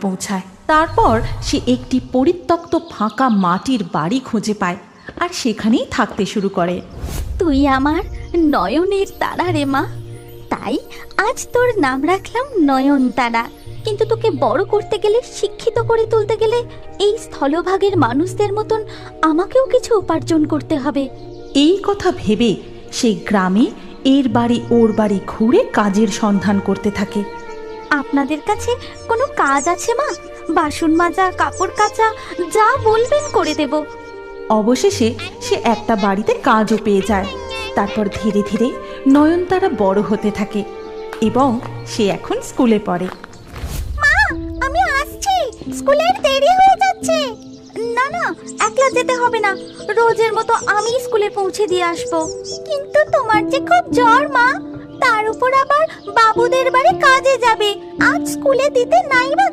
পৌঁছায়। তারপর সে একটি পরিত্যক্ত ফাঁকা মাটির বাড়ি খুঁজে পায় আর সেখানেই থাকতে শুরু করে। তুই আমার নয়নের তারা রে মা, তাই আজ তোর নাম রাখলাম নয়নতারা। কিন্তু তোকে বড় করতে গেলে, শিক্ষিত করে তুলতে গেলে এই স্থলভাগের মানুষদের মতন আমাকেও কিছু উপার্জন করতে হবে। এই কথা ভেবে সে গ্রামে এর বাড়ি ওর বাড়ি ঘুরে কাজের সন্ধান করতে থাকে। আপনাদের কাছে কোনো কাজ আছে মা? বাসন মাজা, কাপড় কাচা, যা বলবেন করে দেব। অবশেষে সে একটা বাড়িতে কাজও পেয়ে যায়। তারপর ধীরে ধীরে নয়নতারা বড় হতে থাকে এবং সে এখন স্কুলে পড়ে। মা, আমি আসছি, স্কুলের দেরি হয়ে যাচ্ছে। না না, একলা যেতে হবে না, রোজের মতো আমি স্কুলে পৌঁছে দিয়ে আসবো। কিন্তু তোমার যে খুব জ্বর মা, তার উপর আবার বাবুদের বাড়ি কাজে যাবে, আজ স্কুলে দিতে নাই বা